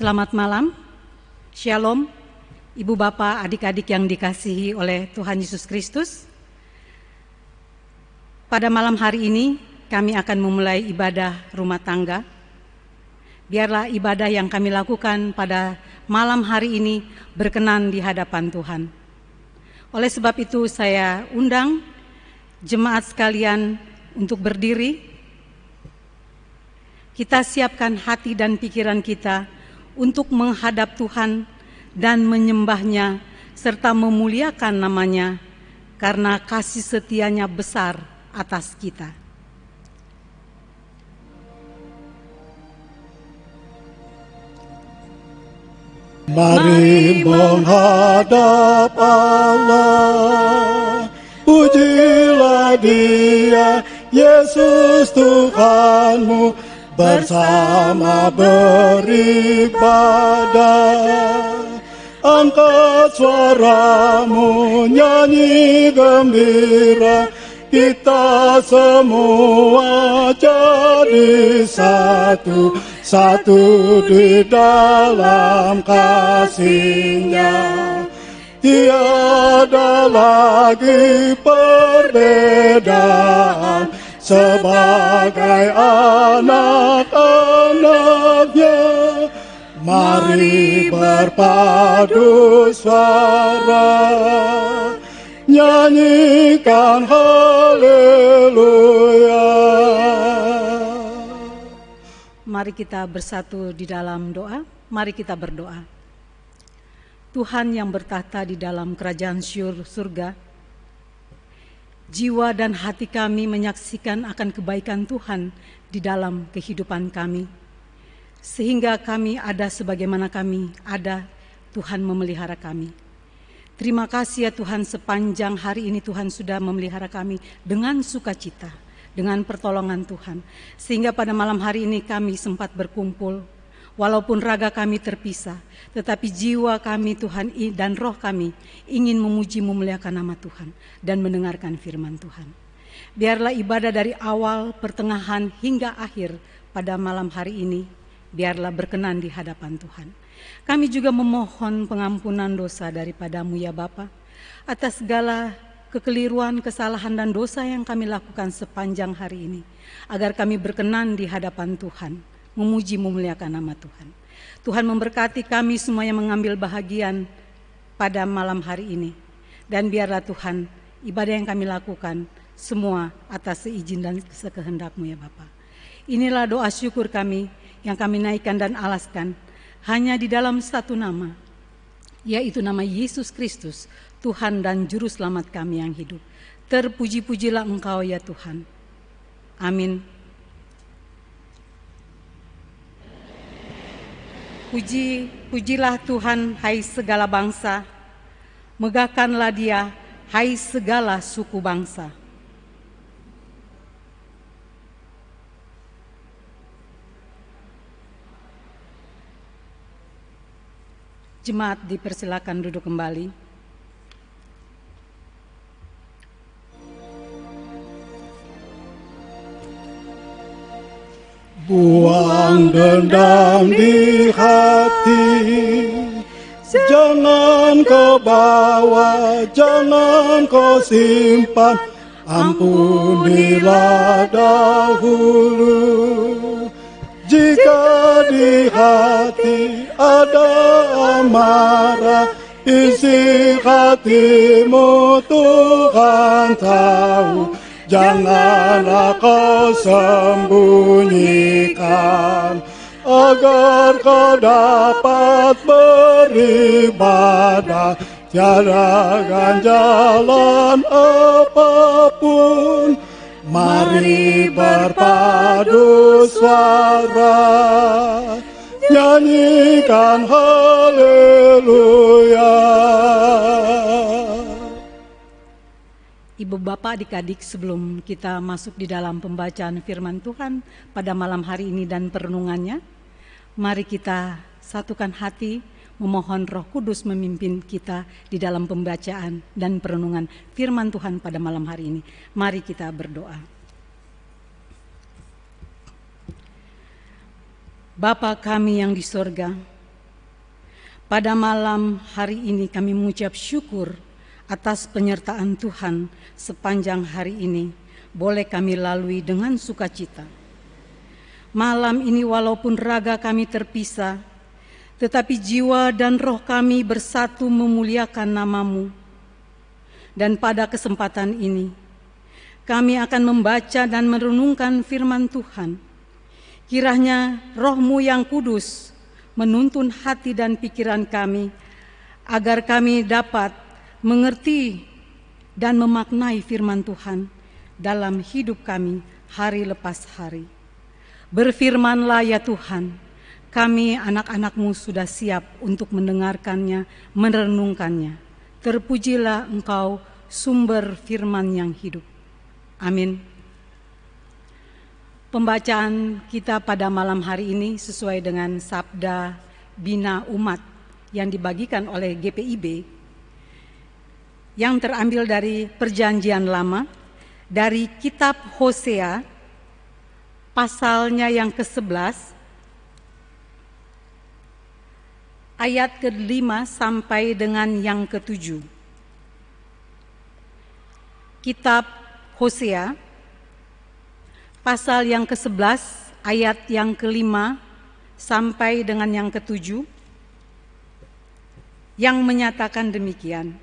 Selamat malam, Shalom, Ibu Bapak, adik-adik yang dikasihi oleh Tuhan Yesus Kristus. Pada malam hari ini kami akan memulai ibadah rumah tangga. Biarlah ibadah yang kami lakukan pada malam hari ini berkenan di hadapan Tuhan. Oleh sebab itu saya undang jemaat sekalian untuk berdiri. Kita siapkan hati dan pikiran kita untuk menghadap Tuhan dan menyembah-Nya serta memuliakan nama-Nya karena kasih setia-Nya besar atas kita. Mari menghadap Allah, pujilah Dia, Yesus Tuhanmu, bersama beribadah. Angkat suaramu, nyanyi gembira, kita semua jadi satu, satu di dalam kasih-Nya. Tiada lagi perbedaan, sebagai anak-anak-Nya. Mari berpadu suara, nyanyikan haleluya. Mari kita bersatu di dalam doa. Mari kita berdoa. Tuhan yang bertahta di dalam kerajaan surga, jiwa dan hati kami menyaksikan akan kebaikan Tuhan di dalam kehidupan kami. Sehingga kami ada sebagaimana kami ada, Tuhan memelihara kami. Terima kasih ya Tuhan, sepanjang hari ini Tuhan sudah memelihara kami dengan sukacita, dengan pertolongan Tuhan. Sehingga pada malam hari ini kami sempat berkumpul, walaupun raga kami terpisah, tetapi jiwa kami Tuhan dan roh kami ingin memuji memuliakan nama Tuhan dan mendengarkan firman Tuhan. Biarlah ibadah dari awal, pertengahan hingga akhir pada malam hari ini, biarlah berkenan di hadapan Tuhan. Kami juga memohon pengampunan dosa daripada-Mu ya Bapa, atas segala kekeliruan, kesalahan dan dosa yang kami lakukan sepanjang hari ini, agar kami berkenan di hadapan Tuhan, memuji memuliakan nama Tuhan. Tuhan memberkati kami semua yang mengambil bahagian pada malam hari ini. Dan biarlah Tuhan, ibadah yang kami lakukan semua atas seizin dan sekehendak-Mu ya Bapa. Inilah doa syukur kami yang kami naikkan dan alaskan hanya di dalam satu nama, yaitu nama Yesus Kristus, Tuhan dan Juru Selamat kami yang hidup. Terpuji-pujilah Engkau ya Tuhan. Amin. Pujilah Tuhan, hai segala bangsa, megahkanlah Dia, hai segala suku bangsa. Jemaat dipersilakan duduk kembali. Buang dendam di hati, jangan kau bawa, jangan kau simpan, ampunilah dahulu. Jika di hati ada amarah, isi hatimu Tuhan tahu. Janganlah kau sembunyikan, agar kau dapat beribadah. Tiada ganjalan apapun, mari berpadu suara, nyanyikan haleluya. Ibu Bapak, adik-adik, sebelum kita masuk di dalam pembacaan firman Tuhan pada malam hari ini dan perenungannya, mari kita satukan hati, memohon Roh Kudus memimpin kita di dalam pembacaan dan perenungan firman Tuhan pada malam hari ini. Mari kita berdoa. Bapa kami yang di sorga, Pada malam hari ini kami mengucap syukur atas penyertaan Tuhan sepanjang hari ini boleh kami lalui dengan sukacita. Malam ini walaupun raga kami terpisah, tetapi jiwa dan roh kami bersatu memuliakan nama-Mu. Dan pada kesempatan ini, kami akan membaca dan merenungkan firman Tuhan. Kiranya Roh-Mu yang kudus menuntun hati dan pikiran kami, agar kami dapat mengerti dan memaknai firman Tuhan dalam hidup kami hari lepas hari. Berfirmanlah ya Tuhan, kami anak-anak-Mu sudah siap untuk mendengarkannya, merenungkannya. Terpujilah Engkau, sumber firman yang hidup. Amin. Pembacaan kita pada malam hari ini sesuai dengan Sabda Bina Umat yang dibagikan oleh GPIB yang terambil dari Perjanjian Lama dari kitab Hosea pasalnya yang ke-11 ayat ke-5 sampai dengan yang ke-7. Kitab Hosea pasal yang ke-11 ayat yang ke-5 sampai dengan yang ke-7 yang menyatakan demikian.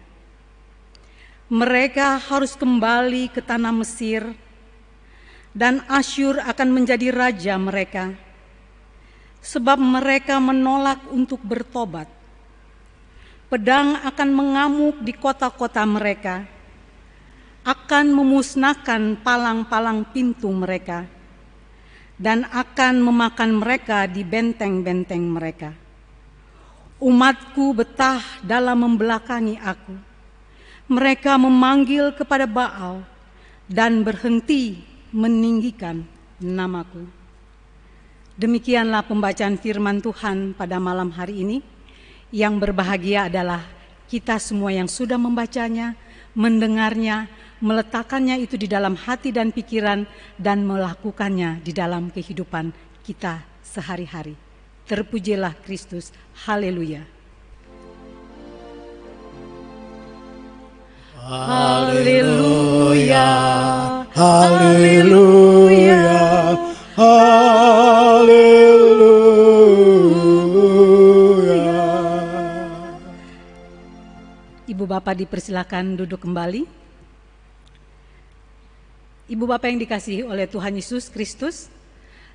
Mereka harus kembali ke tanah Mesir dan Asyur akan menjadi raja mereka, sebab mereka menolak untuk bertobat. Pedang akan mengamuk di kota-kota mereka, akan memusnahkan palang-palang pintu mereka, dan akan memakan mereka di benteng-benteng mereka. Umatku betah dalam membelakangi aku. Mereka memanggil kepada Baal dan berhenti meninggikan namaku. Demikianlah pembacaan firman Tuhan pada malam hari ini. Yang berbahagia adalah kita semua yang sudah membacanya, mendengarnya, meletakkannya itu di dalam hati dan pikiran, dan melakukannya di dalam kehidupan kita sehari-hari. Terpujilah Kristus. Haleluya. Haleluya, haleluya, haleluya. Ibu Bapak dipersilakan duduk kembali. Ibu Bapak yang dikasihi oleh Tuhan Yesus Kristus,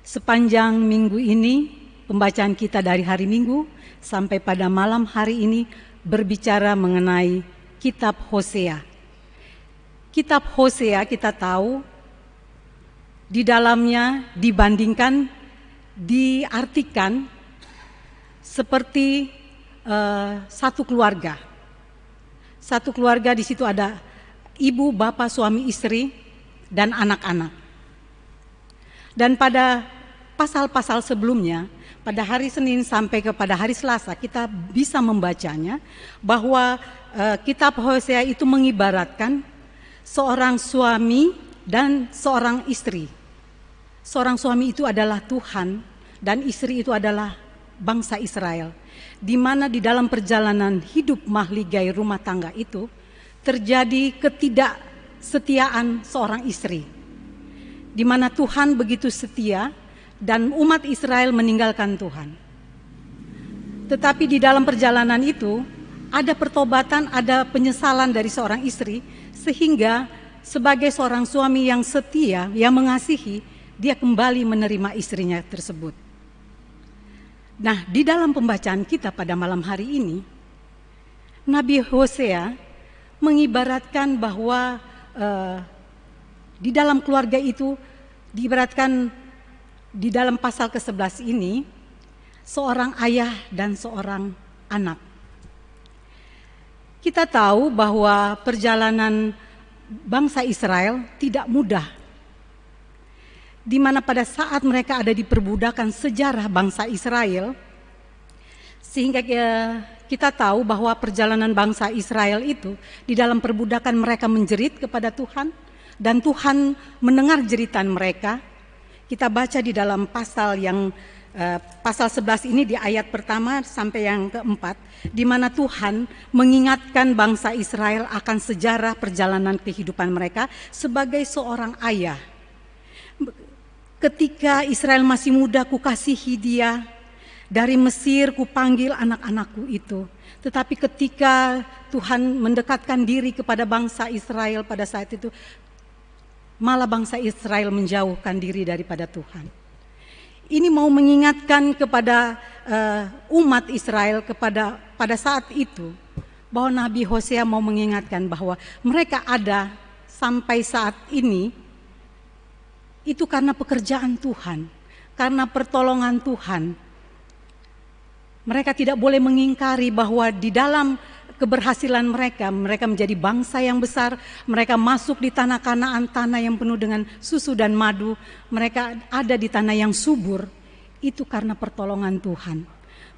sepanjang minggu ini, pembacaan kita dari hari Minggu sampai pada malam hari ini berbicara mengenai Kitab Hosea. Kitab Hosea kita tahu di dalamnya dibandingkan, diartikan seperti satu keluarga. Satu keluarga di situ ada ibu, bapak, suami, istri, dan anak-anak. Dan pada pasal-pasal sebelumnya, pada hari Senin sampai kepada hari Selasa, kita bisa membacanya bahwa kitab Hosea itu mengibaratkan seorang suami dan seorang istri. Seorang suami itu adalah Tuhan dan istri itu adalah bangsa Israel. Di mana di dalam perjalanan hidup mahligai rumah tangga itu terjadi ketidaksetiaan seorang istri. Di mana Tuhan begitu setia dan umat Israel meninggalkan Tuhan. Tetapi di dalam perjalanan itu ada pertobatan, ada penyesalan dari seorang istri, sehingga sebagai seorang suami yang setia, yang mengasihi, dia kembali menerima istrinya tersebut. Nah, di dalam pembacaan kita pada malam hari ini, Nabi Hosea mengibaratkan bahwa di dalam keluarga itu, diibaratkan di dalam pasal ke-11 ini, seorang ayah dan seorang anak. Kita tahu bahwa perjalanan bangsa Israel tidak mudah. Di mana pada saat mereka ada di perbudakan sejarah bangsa Israel, sehingga kita tahu bahwa perjalanan bangsa Israel itu di dalam perbudakan mereka menjerit kepada Tuhan, dan Tuhan mendengar jeritan mereka. Kita baca di dalam pasal yang pasal 11 ini di ayat pertama sampai yang keempat, di mana Tuhan mengingatkan bangsa Israel akan sejarah perjalanan kehidupan mereka sebagai seorang ayah. Ketika Israel masih muda, kukasihi dia, dari Mesir kupanggil anak-anakku itu. Tetapi ketika Tuhan mendekatkan diri kepada bangsa Israel pada saat itu, malah bangsa Israel menjauhkan diri daripada Tuhan. Ini mau mengingatkan kepada umat Israel pada saat itu, bahwa Nabi Hosea mau mengingatkan bahwa mereka ada sampai saat ini, itu karena pekerjaan Tuhan, karena pertolongan Tuhan. Mereka tidak boleh mengingkari bahwa di dalam keberhasilan mereka menjadi bangsa yang besar, mereka masuk di tanah Kanaan, tanah yang penuh dengan susu dan madu, mereka ada di tanah yang subur, itu karena pertolongan Tuhan.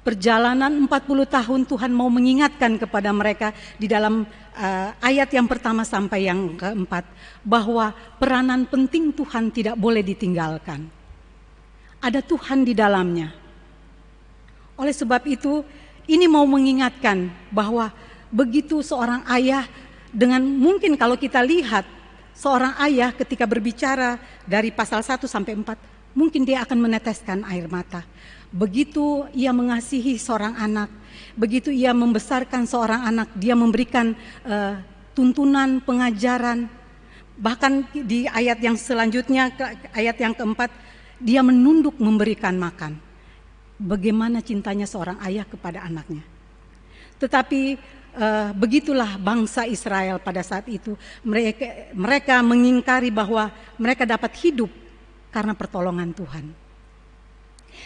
Perjalanan 40 tahun Tuhan mau mengingatkan kepada mereka di dalam ayat yang pertama sampai yang keempat, bahwa peranan penting Tuhan tidak boleh ditinggalkan. Ada Tuhan di dalamnya. Oleh sebab itu, ini mau mengingatkan bahwa begitu seorang ayah, dengan mungkin kalau kita lihat seorang ayah ketika berbicara dari pasal 1 sampai 4, mungkin dia akan meneteskan air mata. Begitu ia mengasihi seorang anak, begitu ia membesarkan seorang anak, dia memberikan tuntunan, pengajaran. Bahkan di ayat yang selanjutnya, ayat yang keempat, dia menunduk memberikan makan. Bagaimana cintanya seorang ayah kepada anaknya. Tetapi begitulah bangsa Israel pada saat itu. Mereka mengingkari bahwa mereka dapat hidup karena pertolongan Tuhan.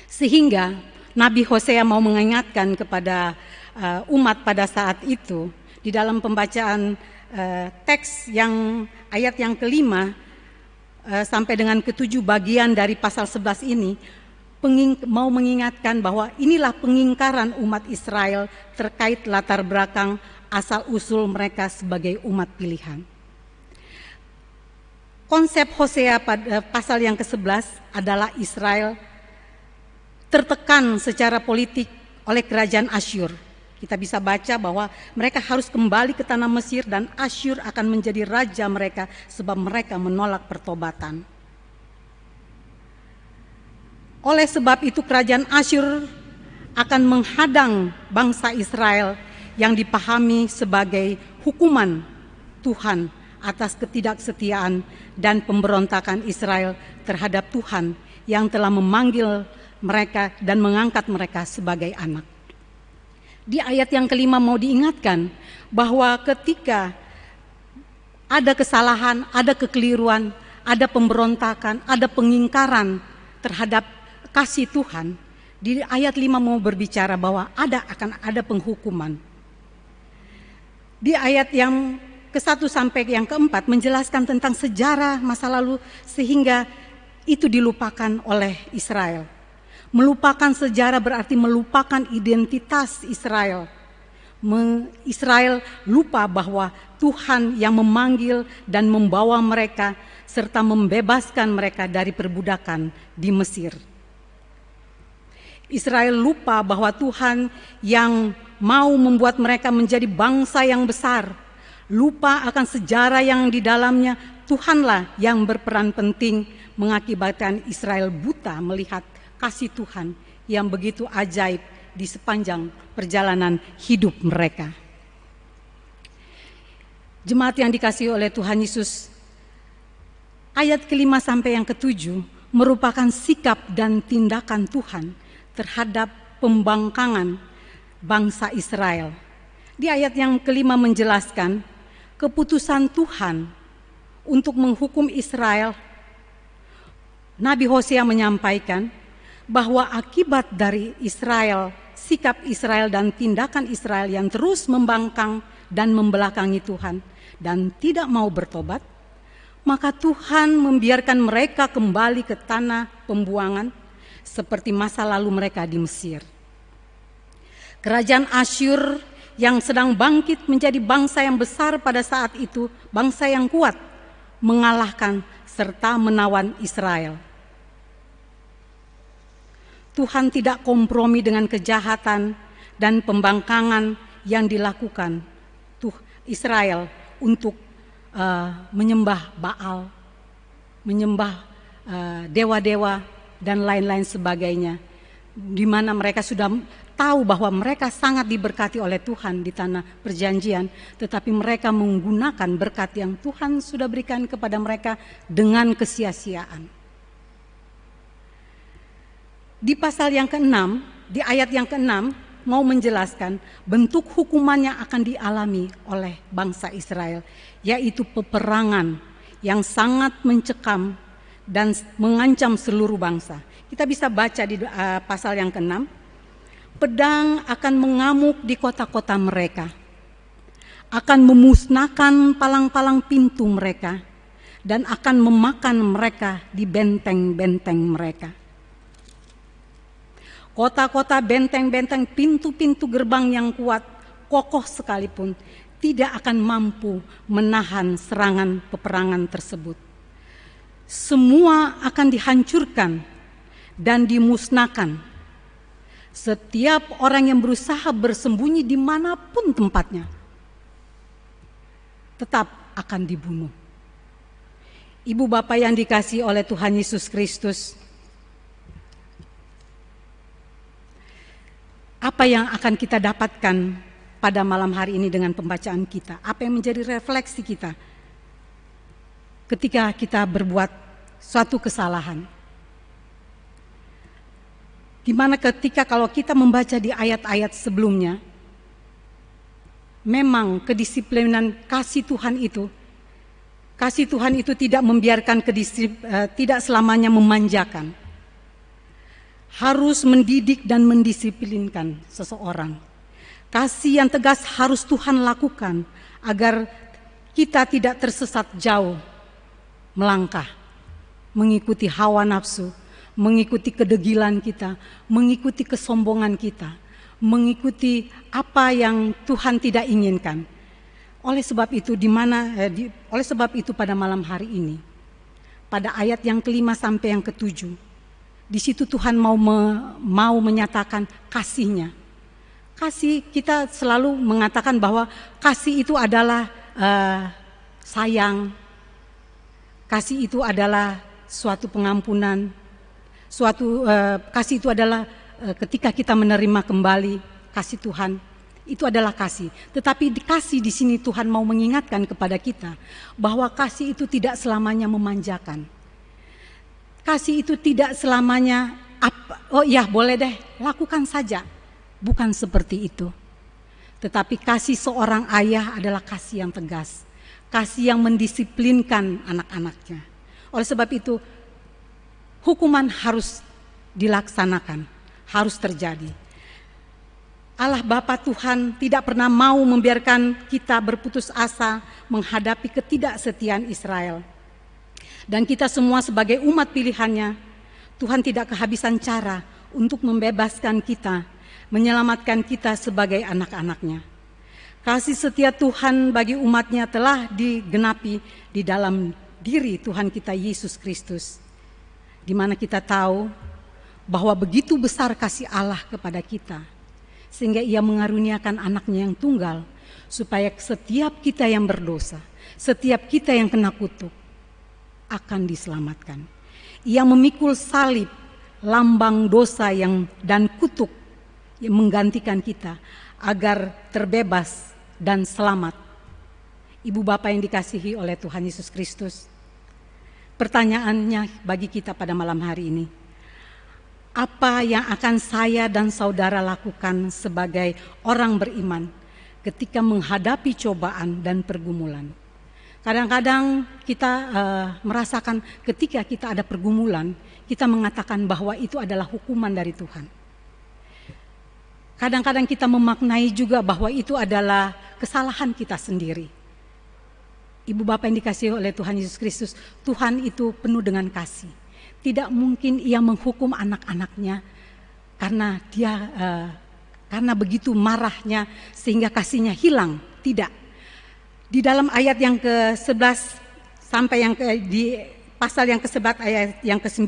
Sehingga Nabi Hosea mau mengingatkan kepada umat pada saat itu, di dalam pembacaan teks yang ayat yang kelima sampai dengan ketujuh bagian dari pasal 11 ini, mau mengingatkan bahwa inilah pengingkaran umat Israel terkait latar belakang asal-usul mereka sebagai umat pilihan. Konsep Hosea pada pasal yang ke-11 adalah Israel tertekan secara politik oleh kerajaan Asyur. Kita bisa baca bahwa mereka harus kembali ke tanah Mesir dan Asyur akan menjadi raja mereka sebab mereka menolak pertobatan. Oleh sebab itu kerajaan Asyur akan menghadang bangsa Israel yang dipahami sebagai hukuman Tuhan atas ketidaksetiaan dan pemberontakan Israel terhadap Tuhan yang telah memanggil mereka dan mengangkat mereka sebagai anak. Di ayat yang kelima mau diingatkan bahwa ketika ada kesalahan, ada kekeliruan, ada pemberontakan, ada pengingkaran terhadap kasih Tuhan, di ayat 5 mau berbicara bahwa akan ada penghukuman. Di ayat yang ke-1 sampai yang ke-4 menjelaskan tentang sejarah masa lalu sehingga itu dilupakan oleh Israel. Melupakan sejarah berarti melupakan identitas Israel. Israel lupa bahwa Tuhan yang memanggil dan membawa mereka serta membebaskan mereka dari perbudakan di Mesir. Israel lupa bahwa Tuhan yang mau membuat mereka menjadi bangsa yang besar. Lupa akan sejarah yang di dalamnya Tuhanlah yang berperan penting mengakibatkan Israel buta melihat kasih Tuhan yang begitu ajaib di sepanjang perjalanan hidup mereka. Jemaat yang dikasihi oleh Tuhan Yesus, ayat ke-5 sampai yang ke-7 merupakan sikap dan tindakan Tuhan terhadap pembangkangan bangsa Israel. Di ayat yang ke-5 menjelaskan keputusan Tuhan untuk menghukum Israel. Nabi Hosea menyampaikan bahwa akibat dari Israel, sikap Israel dan tindakan Israel yang terus membangkang dan membelakangi Tuhan dan tidak mau bertobat, maka Tuhan membiarkan mereka kembali ke tanah pembuangan seperti masa lalu mereka di Mesir. Kerajaan Asyur yang sedang bangkit menjadi bangsa yang besar pada saat itu, bangsa yang kuat, mengalahkan serta menawan Israel. Tuhan tidak kompromi dengan kejahatan dan pembangkangan yang dilakukan Israel untuk menyembah Baal, menyembah dewa-dewa dan lain-lain sebagainya, di mana mereka sudah tahu bahwa mereka sangat diberkati oleh Tuhan di tanah perjanjian, tetapi mereka menggunakan berkat yang Tuhan sudah berikan kepada mereka dengan kesia-siaan. Di pasal yang ke-6, di ayat yang ke-6 mau menjelaskan bentuk hukuman yang akan dialami oleh bangsa Israel, yaitu peperangan yang sangat mencekam dan mengancam seluruh bangsa. Kita bisa baca di pasal yang ke-6. Pedang akan mengamuk di kota-kota mereka, akan memusnahkan palang-palang pintu mereka, dan akan memakan mereka di benteng-benteng mereka. Kota-kota, benteng-benteng, pintu-pintu gerbang yang kuat, kokoh sekalipun, tidak akan mampu menahan serangan peperangan tersebut. Semua akan dihancurkan dan dimusnahkan. Setiap orang yang berusaha bersembunyi dimanapun tempatnya tetap akan dibunuh. Ibu bapak yang dikasihi oleh Tuhan Yesus Kristus, apa yang akan kita dapatkan pada malam hari ini dengan pembacaan kita? Apa yang menjadi refleksi kita ketika kita berbuat suatu kesalahan? Di mana ketika kalau kita membaca di ayat-ayat sebelumnya, memang kedisiplinan kasih Tuhan itu tidak membiarkan tidak selamanya memanjakan. Harus mendidik dan mendisiplinkan seseorang. Kasih yang tegas harus Tuhan lakukan agar kita tidak tersesat jauh melangkah, mengikuti hawa nafsu, mengikuti kedegilan kita, mengikuti kesombongan kita, mengikuti apa yang Tuhan tidak inginkan. Oleh sebab itu pada malam hari ini, pada ayat yang ke-5 sampai yang ke-7, di situ Tuhan mau menyatakan kasih-Nya. Kasih, kita selalu mengatakan bahwa kasih itu adalah sayang, kasih itu adalah suatu pengampunan. Kasih itu adalah ketika kita menerima kembali kasih Tuhan, itu adalah kasih. Tetapi kasih di sini Tuhan mau mengingatkan kepada kita bahwa kasih itu tidak selamanya memanjakan. Kasih itu tidak selamanya oh ya boleh deh, lakukan saja. Bukan seperti itu. Tetapi kasih seorang ayah adalah kasih yang tegas, kasih yang mendisiplinkan anak-anaknya. Oleh sebab itu hukuman harus dilaksanakan, harus terjadi. Allah Bapa Tuhan tidak pernah mau membiarkan kita berputus asa menghadapi ketidaksetiaan Israel. Dan kita semua sebagai umat pilihannya, Tuhan tidak kehabisan cara untuk membebaskan kita, menyelamatkan kita sebagai anak-anaknya. Kasih setia Tuhan bagi umatnya telah digenapi di dalam diri Tuhan kita Yesus Kristus, di mana kita tahu bahwa begitu besar kasih Allah kepada kita, sehingga Ia mengaruniakan anaknya yang tunggal, supaya setiap kita yang berdosa, setiap kita yang kena kutuk, akan diselamatkan. Ia memikul salib, lambang dosa dan kutuk yang menggantikan kita, agar terbebas dan selamat. Ibu bapak yang dikasihi oleh Tuhan Yesus Kristus, pertanyaannya bagi kita pada malam hari ini, apa yang akan saya dan saudara lakukan sebagai orang beriman ketika menghadapi cobaan dan pergumulan? Kadang-kadang kita merasakan ketika kita ada pergumulan, kita mengatakan bahwa itu adalah hukuman dari Tuhan. Kadang-kadang kita memaknai juga bahwa itu adalah kesalahan kita sendiri. Ibu bapak yang dikasihi oleh Tuhan Yesus Kristus, Tuhan itu penuh dengan kasih. Tidak mungkin Ia menghukum anak-anaknya karena begitu marahnya sehingga kasihnya hilang. Tidak. Di dalam ayat yang ke-11 sampai di pasal yang ke-11 ayat yang ke-9,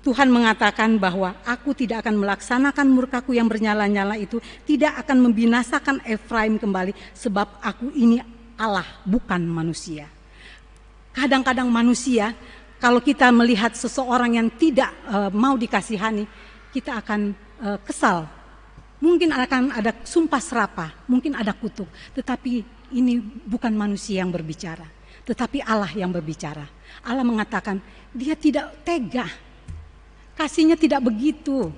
Tuhan mengatakan bahwa aku tidak akan melaksanakan murkaku yang bernyala-nyala itu, tidak akan membinasakan Efraim kembali, sebab aku ini Allah, bukan manusia. Kadang-kadang manusia, kalau kita melihat seseorang yang tidak mau dikasihani, kita akan kesal. Mungkin akan ada sumpah serapah, mungkin ada kutuk. Tetapi ini bukan manusia yang berbicara, tetapi Allah yang berbicara. Allah mengatakan dia tidak tega. Kasihnya tidak begitu.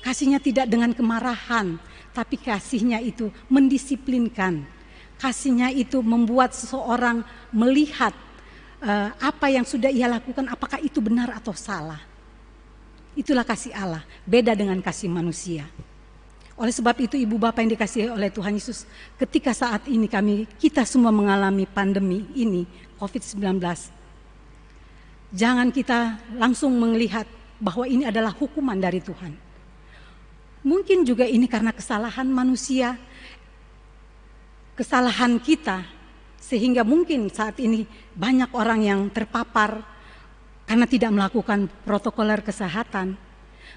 Kasihnya tidak dengan kemarahan, tapi kasihnya itu mendisiplinkan. Kasihnya itu membuat seseorang melihat apa yang sudah ia lakukan, apakah itu benar atau salah. Itulah kasih Allah, beda dengan kasih manusia. Oleh sebab itu ibu bapak yang dikasihi oleh Tuhan Yesus, ketika saat ini kita semua mengalami pandemi ini, COVID-19, jangan kita langsung melihat bahwa ini adalah hukuman dari Tuhan. Mungkin juga ini karena kesalahan manusia, kesalahan kita, sehingga mungkin saat ini banyak orang yang terpapar karena tidak melakukan protokoler kesehatan,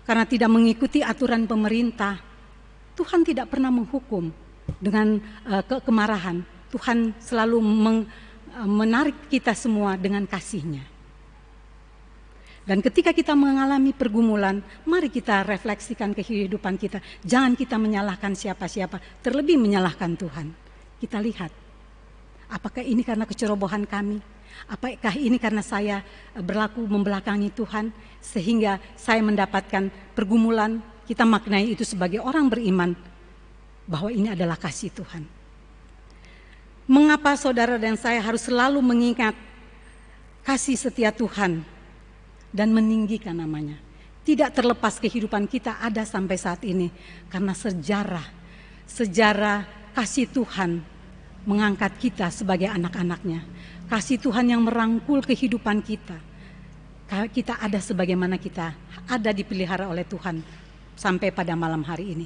karena tidak mengikuti aturan pemerintah. Tuhan tidak pernah menghukum dengan kemarahan. Tuhan selalu menarik kita semua dengan kasih-Nya. Dan ketika kita mengalami pergumulan, mari kita refleksikan kehidupan kita. Jangan kita menyalahkan siapa-siapa, terlebih menyalahkan Tuhan. Kita lihat, apakah ini karena kecerobohan kami? Apakah ini karena saya berlaku membelakangi Tuhan, sehingga saya mendapatkan pergumulan? Kita maknai itu sebagai orang beriman, bahwa ini adalah kasih Tuhan. Mengapa saudara dan saya harus selalu mengingat kasih setia Tuhan dan meninggikan namanya? Tidak terlepas kehidupan kita ada sampai saat ini, karena sejarah kasih Tuhan mengangkat kita sebagai anak-anaknya. Kasih Tuhan yang merangkul kehidupan kita. Kita ada sebagaimana kita ada dipelihara oleh Tuhan sampai pada malam hari ini.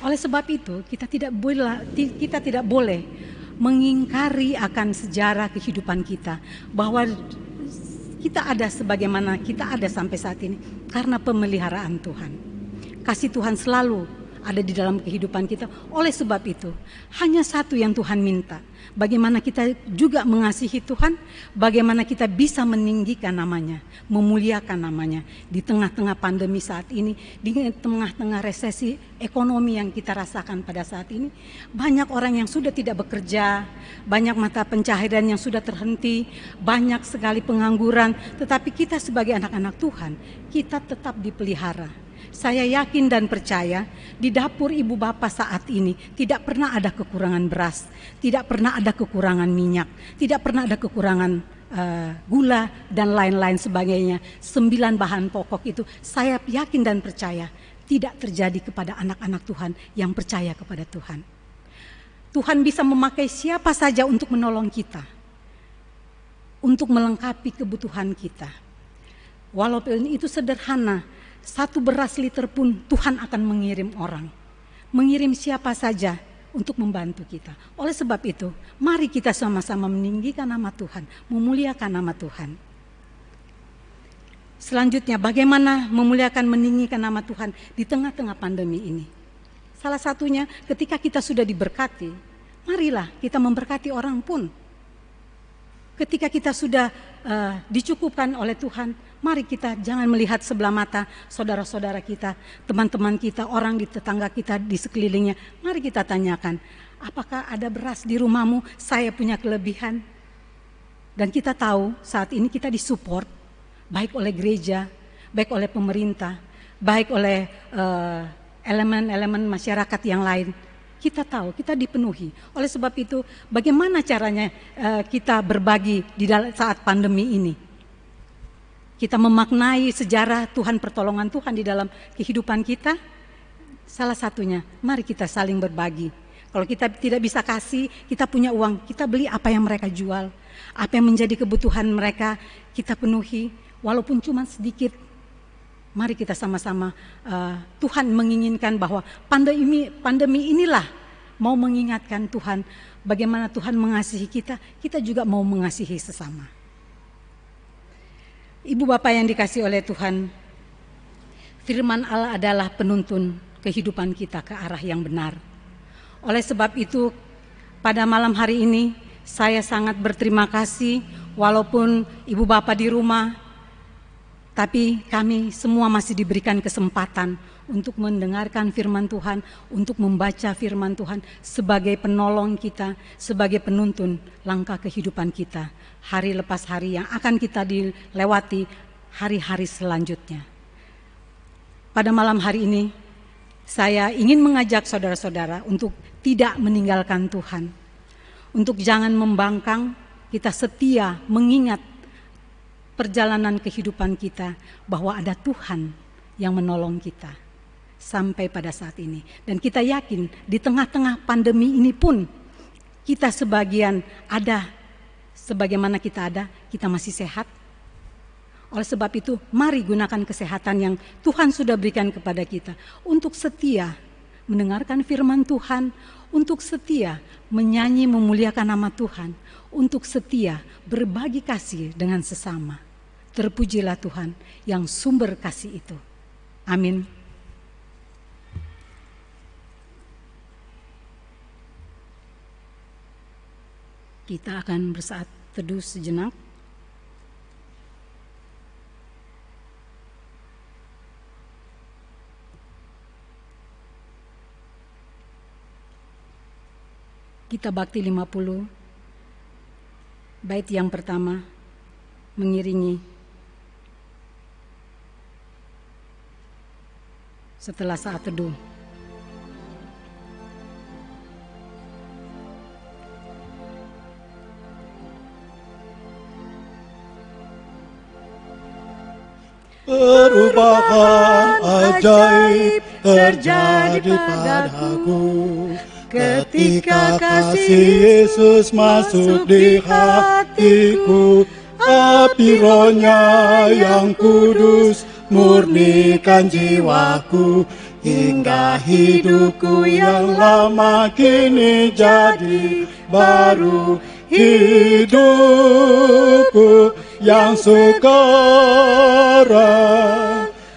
Oleh sebab itu kita tidak boleh mengingkari akan sejarah kehidupan kita, bahwa kita ada sebagaimana kita ada sampai saat ini karena pemeliharaan Tuhan. Kasih Tuhan selalu ada di dalam kehidupan kita. Oleh sebab itu, hanya satu yang Tuhan minta. Bagaimana kita juga mengasihi Tuhan, bagaimana kita bisa meninggikan namanya, memuliakan namanya. Di tengah-tengah pandemi saat ini, di tengah-tengah resesi ekonomi yang kita rasakan pada saat ini, banyak orang yang sudah tidak bekerja, banyak mata pencaharian yang sudah terhenti, banyak sekali pengangguran. Tetapi kita sebagai anak-anak Tuhan, kita tetap dipelihara. Saya yakin dan percaya di dapur ibu bapak saat ini tidak pernah ada kekurangan beras, tidak pernah ada kekurangan minyak, tidak pernah ada kekurangan gula dan lain-lain sebagainya. 9 bahan pokok itu saya yakin dan percaya tidak terjadi kepada anak-anak Tuhan yang percaya kepada Tuhan. Tuhan bisa memakai siapa saja untuk menolong kita, untuk melengkapi kebutuhan kita. Walaupun itu sederhana, 1 beras liter pun Tuhan akan mengirim orang. Mengirim siapa saja untuk membantu kita. Oleh sebab itu, mari kita sama-sama meninggikan nama Tuhan, memuliakan nama Tuhan. Selanjutnya, bagaimana memuliakan, meninggikan nama Tuhan di tengah-tengah pandemi ini? Salah satunya ketika kita sudah diberkati, marilah kita memberkati orang pun. Ketika kita sudah dicukupkan oleh Tuhan, mari kita jangan melihat sebelah mata saudara-saudara kita, teman-teman kita, orang di tetangga kita, di sekelilingnya. Mari kita tanyakan, apakah ada beras di rumahmu? Saya punya kelebihan. Dan kita tahu saat ini kita disupport, baik oleh gereja, baik oleh pemerintah, baik oleh elemen-elemen masyarakat yang lain. Kita tahu, kita dipenuhi. Oleh sebab itu, bagaimana caranya kita berbagi di saat pandemi ini? Kita memaknai sejarah Tuhan, pertolongan Tuhan di dalam kehidupan kita. Salah satunya, mari kita saling berbagi. Kalau kita tidak bisa kasih, kita punya uang, kita beli apa yang mereka jual. Apa yang menjadi kebutuhan mereka, kita penuhi. Walaupun cuma sedikit. Mari kita sama-sama, Tuhan menginginkan bahwa pandemi inilah mau mengingatkan Tuhan bagaimana Tuhan mengasihi kita, kita juga mau mengasihi sesama. Ibu bapak yang dikasihi oleh Tuhan, Firman Allah adalah penuntun kehidupan kita ke arah yang benar. Oleh sebab itu, pada malam hari ini saya sangat berterima kasih, walaupun ibu bapak di rumah, tapi kami semua masih diberikan kesempatan untuk mendengarkan firman Tuhan, untuk membaca firman Tuhan sebagai penolong kita, sebagai penuntun langkah kehidupan kita, hari lepas hari yang akan kita dilewati hari-hari selanjutnya. Pada malam hari ini, saya ingin mengajak saudara-saudara untuk tidak meninggalkan Tuhan. Untuk jangan membangkang, kita setia mengingat perjalanan kehidupan kita bahwa ada Tuhan yang menolong kita sampai pada saat ini. Dan kita yakin di tengah-tengah pandemi ini pun kita sebagian ada, sebagaimana kita ada, kita masih sehat. Oleh sebab itu, mari gunakan kesehatan yang Tuhan sudah berikan kepada kita untuk setia mendengarkan firman Tuhan, untuk setia menyanyi memuliakan nama Tuhan, untuk setia berbagi kasih dengan sesama. Terpujilah Tuhan yang sumber kasih itu. Amin. Kita akan bersaat teduh sejenak. Kita bakti 50, bait yang pertama mengiringi setelah saat teduh. Perubahan ajaib terjadi padaku ketika kasih Yesus masuk di hatiku. Api Roh-Nya yang kudus murnikan jiwaku, hingga hidupku yang lama kini jadi baru. Hidupku yang sekarang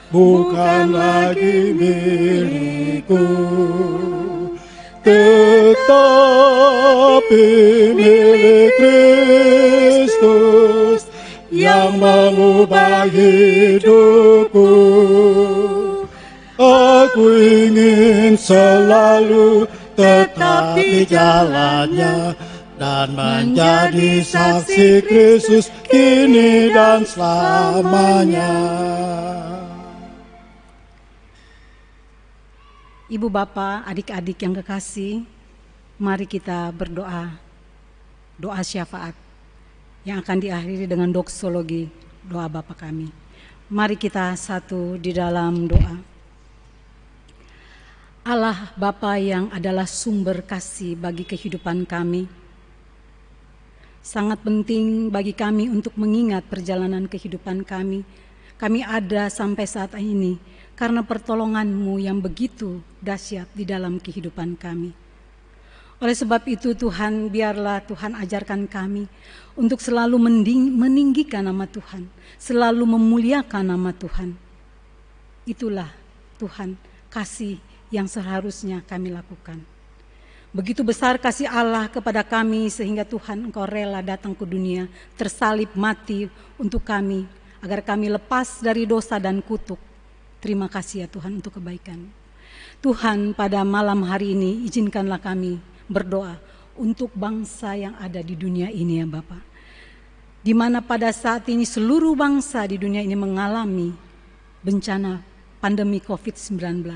bukan lagi milikku, tetapi milik Kristus yang mengubah hidupku. Aku ingin selalu tetap di jalannya dan menjadi saksi Kristus kini dan selamanya. Ibu bapak, adik-adik yang kekasih, mari kita berdoa, doa syafaat yang akan diakhiri dengan doksologi, doa Bapa kami. Mari kita satu di dalam doa. Allah Bapa yang adalah sumber kasih bagi kehidupan kami, sangat penting bagi kami untuk mengingat perjalanan kehidupan kami. Kami ada sampai saat ini karena pertolongan-Mu yang begitu dahsyat di dalam kehidupan kami. Oleh sebab itu Tuhan, biarlah Tuhan ajarkan kami untuk selalu meninggikan nama Tuhan, selalu memuliakan nama Tuhan. Itulah Tuhan, kasih yang seharusnya kami lakukan. Begitu besar kasih Allah kepada kami sehingga Tuhan Engkau rela datang ke dunia, tersalib mati untuk kami, agar kami lepas dari dosa dan kutuk. Terima kasih ya Tuhan untuk kebaikan. Tuhan, pada malam hari ini izinkanlah kami berdoa untuk bangsa yang ada di dunia ini ya Bapak. Di mana pada saat ini seluruh bangsa di dunia ini mengalami bencana pandemi COVID-19.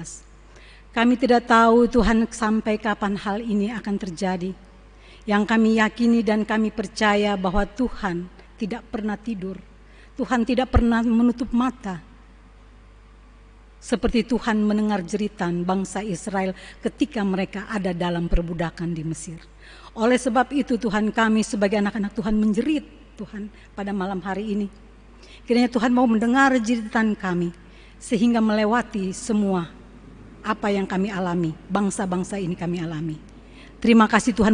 Kami tidak tahu Tuhan sampai kapan hal ini akan terjadi. Yang kami yakini dan kami percaya bahwa Tuhan tidak pernah tidur. Tuhan tidak pernah menutup mata. Seperti Tuhan mendengar jeritan bangsa Israel ketika mereka ada dalam perbudakan di Mesir. Oleh sebab itu Tuhan, kami sebagai anak-anak Tuhan menjerit Tuhan pada malam hari ini. Kiranya Tuhan mau mendengar jeritan kami sehingga melewati semua apa yang kami alami, bangsa-bangsa ini kami alami. Terima kasih Tuhan,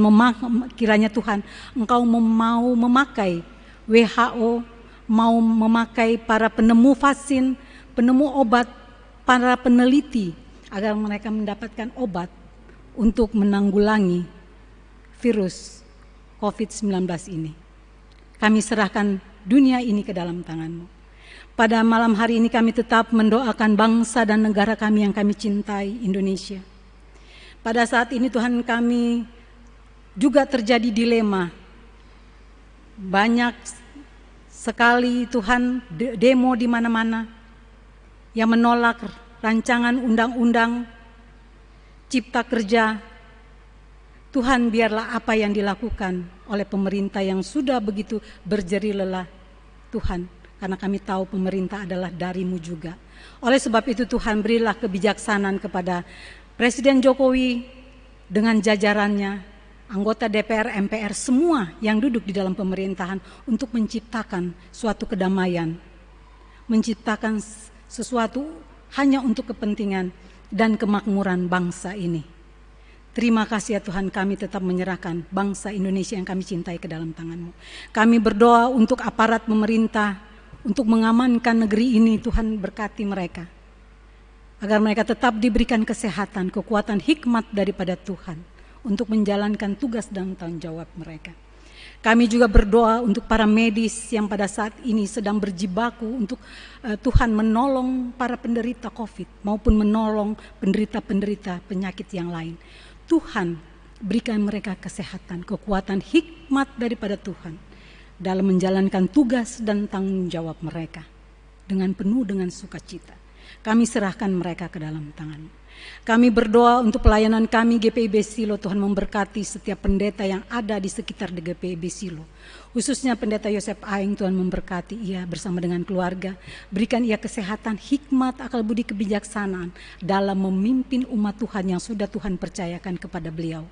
kiranya Tuhan Engkau mau memakai WHO, mau memakai para penemu vaksin, penemu obat, para peneliti agar mereka mendapatkan obat untuk menanggulangi virus COVID-19 ini. Kami serahkan dunia ini ke dalam tangan-Mu. Pada malam hari ini kami tetap mendoakan bangsa dan negara kami yang kami cintai, Indonesia. Pada saat ini Tuhan, kami juga terjadi dilema. Banyak sekali Tuhan demo di mana-mana yang menolak rancangan undang-undang cipta kerja. Tuhan, biarlah apa yang dilakukan oleh pemerintah yang sudah begitu berjeri lelah, Tuhan, karena kami tahu pemerintah adalah dari-Mu juga. Oleh sebab itu Tuhan, berilah kebijaksanaan kepada Presiden Jokowi dengan jajarannya, anggota DPR, MPR, semua yang duduk di dalam pemerintahan untuk menciptakan suatu kedamaian, menciptakan sesuatu hanya untuk kepentingan dan kemakmuran bangsa ini. Terima kasih ya Tuhan, kami tetap menyerahkan bangsa Indonesia yang kami cintai ke dalam tangan-Mu. Kami berdoa untuk aparat pemerintah, untuk mengamankan negeri ini. Tuhan, berkati mereka, agar mereka tetap diberikan kesehatan, kekuatan, hikmat daripada Tuhan untuk menjalankan tugas dan tanggung jawab mereka. Kami juga berdoa untuk para medis yang pada saat ini sedang berjibaku untuk Tuhan menolong para penderita COVID maupun menolong penderita-penderita penyakit yang lain. Tuhan, berikan mereka kesehatan, kekuatan, hikmat daripada Tuhan dalam menjalankan tugas dan tanggung jawab mereka dengan penuh dengan sukacita. Kami serahkan mereka ke dalam tangan. Kami berdoa untuk pelayanan kami GPIB Silo. Tuhan, memberkati setiap pendeta yang ada di sekitar GPIB Silo, khususnya pendeta Yosef Aing. Tuhan, memberkati ia bersama dengan keluarga. Berikan ia kesehatan, hikmat, akal budi, kebijaksanaan dalam memimpin umat Tuhan yang sudah Tuhan percayakan kepada beliau.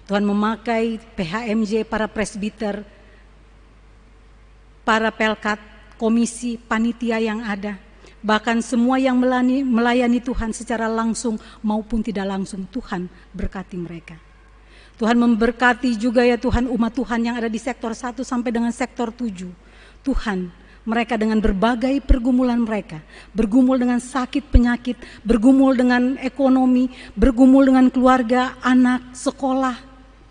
Tuhan, memakai PHMJ, para presbiter, para pelkat, komisi, panitia yang ada, bahkan semua yang melayani Tuhan secara langsung maupun tidak langsung. Tuhan, berkati mereka. Tuhan, memberkati juga ya Tuhan umat Tuhan yang ada di sektor 1 sampai dengan sektor 7. Tuhan, mereka dengan berbagai pergumulan mereka, bergumul dengan sakit penyakit, bergumul dengan ekonomi, bergumul dengan keluarga, anak, sekolah,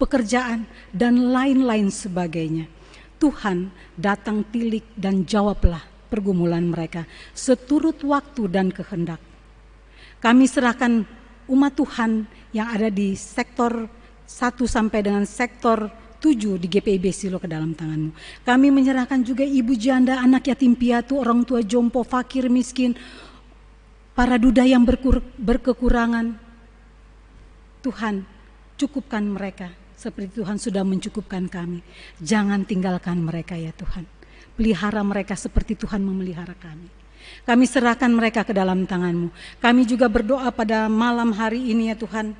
pekerjaan, dan lain-lain sebagainya. Tuhan, datang tilik dan jawablah pergumulan mereka seturut waktu dan kehendak. Kami serahkan umat Tuhan yang ada di sektor 1 sampai dengan sektor 7 di GPIB Silo ke dalam tangan-Mu. Kami menyerahkan juga ibu janda, anak yatim piatu, orang tua jompo, fakir, miskin, para duda yang berkekurangan. Tuhan, cukupkan mereka seperti Tuhan sudah mencukupkan kami. Jangan tinggalkan mereka ya Tuhan. Pelihara mereka seperti Tuhan memelihara kami. Kami serahkan mereka ke dalam tangan-Mu. Kami juga berdoa pada malam hari ini ya Tuhan,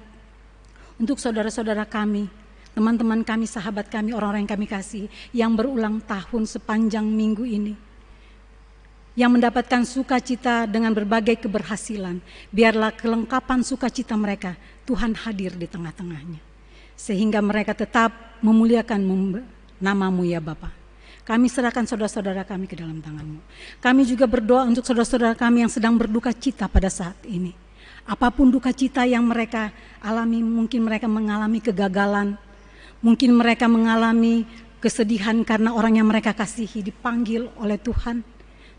untuk saudara-saudara kami, teman-teman kami, sahabat kami, orang-orang yang kami kasih, yang berulang tahun sepanjang minggu ini, yang mendapatkan sukacita dengan berbagai keberhasilan. Biarlah kelengkapan sukacita mereka, Tuhan hadir di tengah-tengahnya, sehingga mereka tetap memuliakan nama-Mu ya Bapa. Kami serahkan saudara-saudara kami ke dalam tangan-Mu. Kami juga berdoa untuk saudara-saudara kami yang sedang berduka cita pada saat ini. Apapun duka cita yang mereka alami, mungkin mereka mengalami kegagalan, mungkin mereka mengalami kesedihan karena orang yang mereka kasihi dipanggil oleh Tuhan.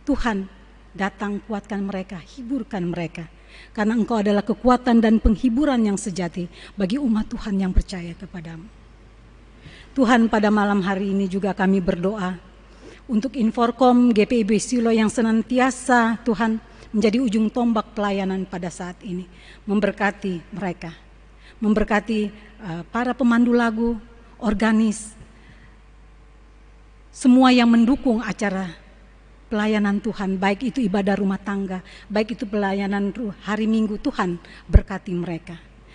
Tuhan, datang kuatkan mereka, hiburkan mereka. Karena Engkau adalah kekuatan dan penghiburan yang sejati bagi umat Tuhan yang percaya kepadamu. Tuhan, pada malam hari ini juga kami berdoa untuk Inforkom GPIB Silo yang senantiasa Tuhan menjadi ujung tombak pelayanan pada saat ini. Memberkati mereka, memberkati para pemandu lagu, organis, semua yang mendukung acara pelayanan Tuhan, baik itu ibadah rumah tangga, baik itu pelayanan hari Minggu. Tuhan, berkati mereka.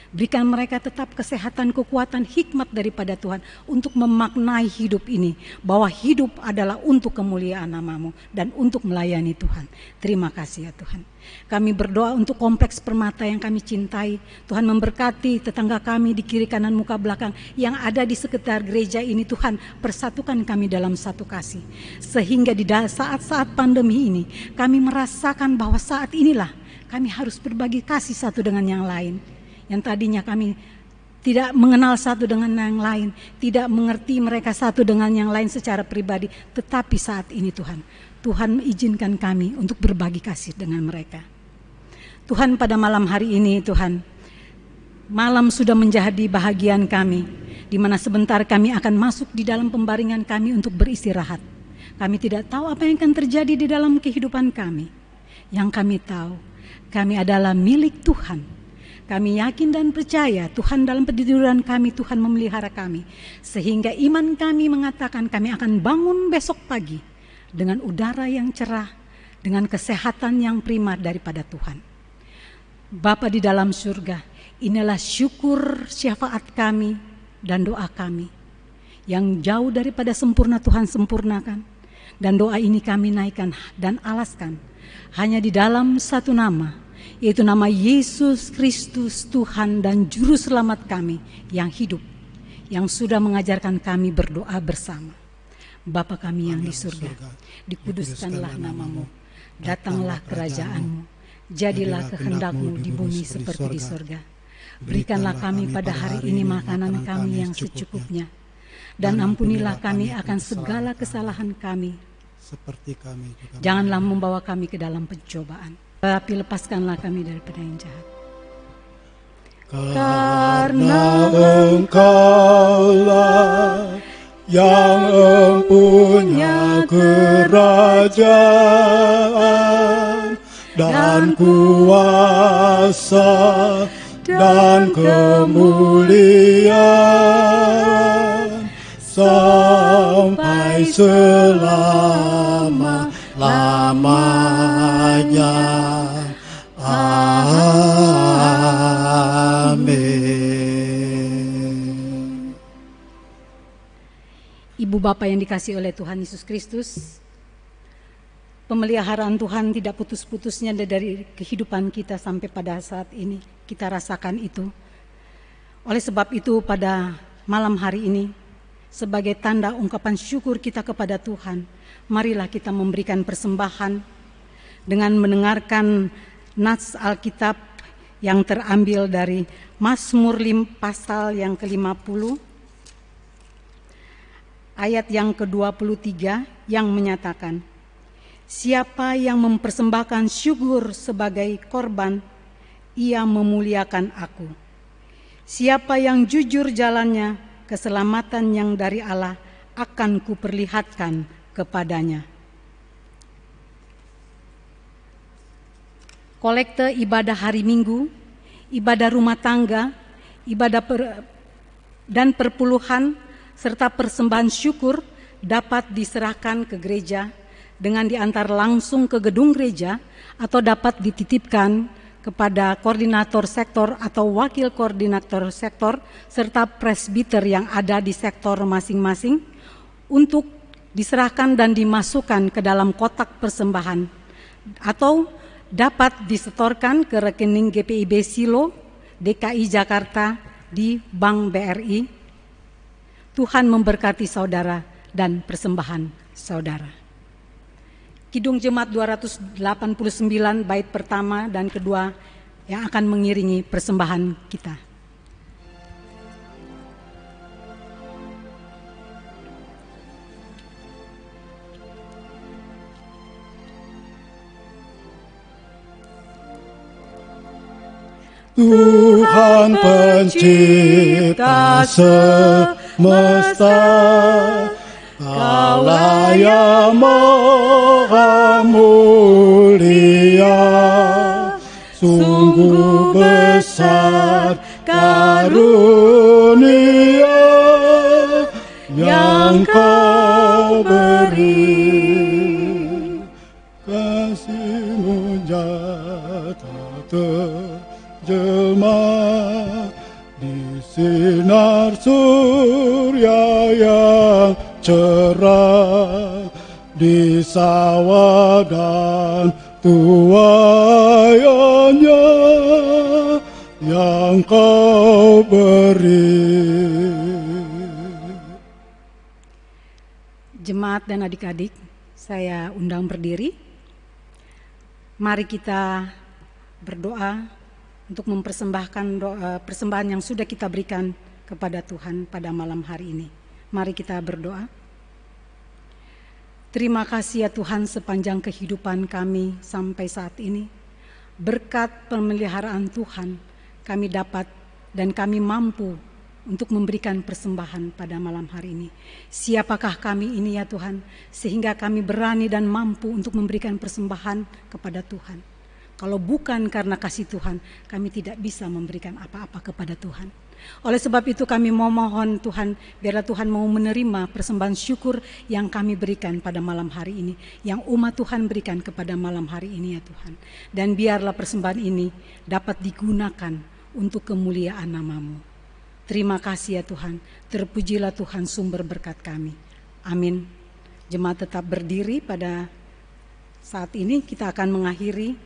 Berikan mereka tetap kesehatan, kekuatan, hikmat daripada Tuhan untuk memaknai hidup ini, bahwa hidup adalah untuk kemuliaan nama-Mu dan untuk melayani Tuhan. Terima kasih ya Tuhan. Kami berdoa untuk kompleks Permata yang kami cintai. Tuhan, memberkati tetangga kami di kiri kanan muka belakang yang ada di sekitar gereja ini. Tuhan, persatukan kami dalam satu kasih, sehingga di saat-saat pandemi ini kami merasakan bahwa saat inilah kami harus berbagi kasih satu dengan yang lain. Yang tadinya kami tidak mengenal satu dengan yang lain, tidak mengerti mereka satu dengan yang lain secara pribadi. Tetapi saat ini Tuhan mengizinkan kami untuk berbagi kasih dengan mereka. Tuhan, pada malam hari ini Tuhan, malam sudah menjadi bahagian kami, di mana sebentar kami akan masuk di dalam pembaringan kami untuk beristirahat. Kami tidak tahu apa yang akan terjadi di dalam kehidupan kami. Yang kami tahu, kami adalah milik Tuhan. Kami yakin dan percaya Tuhan dalam petiduran kami, Tuhan memelihara kami. Sehingga iman kami mengatakan kami akan bangun besok pagi dengan udara yang cerah, dengan kesehatan yang prima daripada Tuhan. Bapa di dalam surga, inilah syukur syafaat kami dan doa kami. Yang jauh daripada sempurna Tuhan sempurnakan. Dan doa ini kami naikkan dan alaskan hanya di dalam satu nama, yaitu nama Yesus Kristus, Tuhan dan Juru Selamat kami yang hidup, yang sudah mengajarkan kami berdoa bersama. Bapa kami yang di surga, dikuduskanlah namamu, datanglah kerajaan-Mu, jadilah kehendak-Mu di bumi seperti di surga. Berikanlah kami pada hari ini makanan kami yang secukupnya, dan ampunilah kami akan segala kesalahan kami, seperti kami juga. Janganlah membawa kami ke dalam pencobaan, tapi lepaskanlah kami daripada yang jahat. Karena Engkaulah yang empunya kerajaan dan kuasa dan kemuliaan sampai selama-lamanya. Amin. Ibu Bapa yang dikasihi oleh Tuhan Yesus Kristus, pemeliharaan Tuhan tidak putus-putusnya dari kehidupan kita sampai pada saat ini. Kita rasakan itu. Oleh sebab itu pada malam hari ini, sebagai tanda ungkapan syukur kita kepada Tuhan, marilah kita memberikan persembahan dengan mendengarkan nats Alkitab yang terambil dari Mazmur pasal yang ke-50, ayat yang ke-23 yang menyatakan, siapa yang mempersembahkan syukur sebagai korban, ia memuliakan aku. Siapa yang jujur jalannya, keselamatan yang dari Allah akan kuperlihatkan kepadanya. Kolekte ibadah hari Minggu, ibadah rumah tangga, ibadah dan perpuluhan, serta persembahan syukur dapat diserahkan ke gereja dengan diantar langsung ke gedung gereja atau dapat dititipkan kepada koordinator sektor atau wakil koordinator sektor serta presbiter yang ada di sektor masing-masing untuk diserahkan dan dimasukkan ke dalam kotak persembahan atau dapat disetorkan ke rekening GPIB Silo DKI Jakarta di Bank BRI. Tuhan memberkati saudara dan persembahan saudara. Kidung Jemaat 289 bait pertama dan kedua yang akan mengiringi persembahan kita. Tuhan pencipta semesta, Kaulah yang maha mulia, sungguh besar karunia yang Kau beri. Kasih-Mu nyata terjelma di sinar surya yang cerah, di sawah dan tuaiannya yang Kau beri. Jemaat dan adik-adik, saya undang berdiri. Mari kita berdoa untuk mempersembahkan persembahan yang sudah kita berikan kepada Tuhan pada malam hari ini. Mari kita berdoa. Terima kasih ya Tuhan sepanjang kehidupan kami sampai saat ini. Berkat pemeliharaan Tuhan kami dapat dan kami mampu untuk memberikan persembahan pada malam hari ini. Siapakah kami ini ya Tuhan, sehingga kami berani dan mampu untuk memberikan persembahan kepada Tuhan. Kalau bukan karena kasih Tuhan, kami tidak bisa memberikan apa-apa kepada Tuhan. Oleh sebab itu kami mohon Tuhan, biarlah Tuhan mau menerima persembahan syukur yang kami berikan pada malam hari ini, yang umat Tuhan berikan kepada malam hari ini ya Tuhan. Dan biarlah persembahan ini dapat digunakan untuk kemuliaan nama-Mu. Terima kasih ya Tuhan, terpujilah Tuhan sumber berkat kami. Amin. Jemaat tetap berdiri pada saat ini, kita akan mengakhiri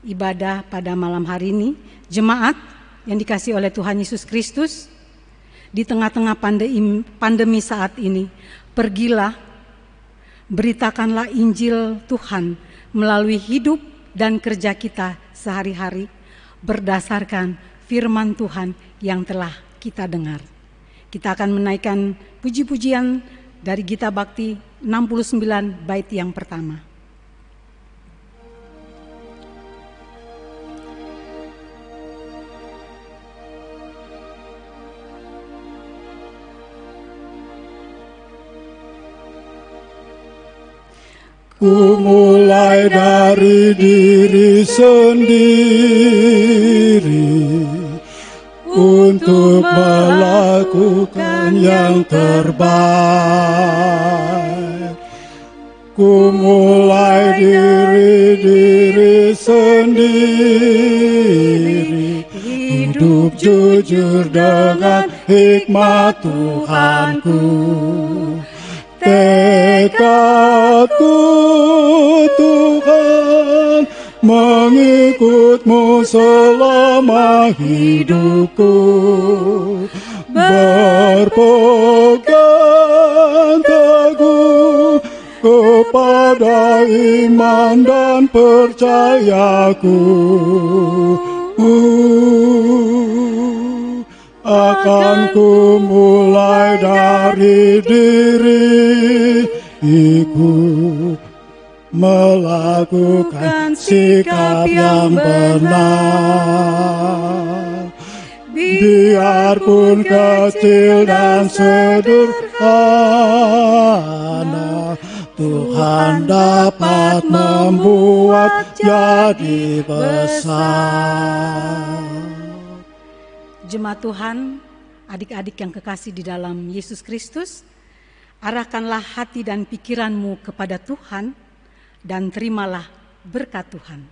ibadah pada malam hari ini. Jemaat yang dikasihi oleh Tuhan Yesus Kristus, di tengah-tengah pandemi saat ini, pergilah, beritakanlah Injil Tuhan melalui hidup dan kerja kita sehari-hari berdasarkan firman Tuhan yang telah kita dengar. Kita akan menaikkan puji-pujian dari Gita Bakti 69 bait yang pertama. Ku mulai dari diri sendiri untuk melakukan yang terbaik. Ku mulai diri sendiri, hidup jujur dengan hikmat Tuhanku. Tekadku Tuhan, mengikut-Mu selama hidupku, berpegang teguh kepada iman dan percayaku. Akan ku mulai dari diriku, melakukan sikap yang benar. Biarpun kecil dan sederhana, Tuhan dapat membuat jadi besar. Jemaat Tuhan, adik-adik yang kekasih di dalam Yesus Kristus, arahkanlah hati dan pikiranmu kepada Tuhan dan terimalah berkat Tuhan.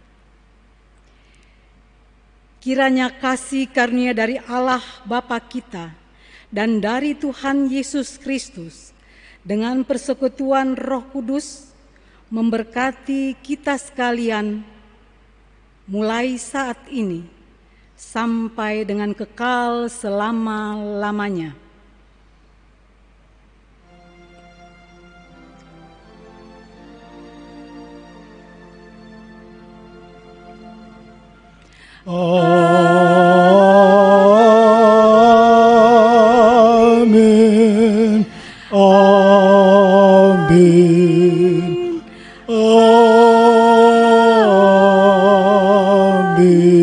Kiranya kasih karunia dari Allah Bapa kita dan dari Tuhan Yesus Kristus dengan persekutuan Roh Kudus memberkati kita sekalian mulai saat ini sampai dengan kekal selama-lamanya. Amin. Amin. Amin.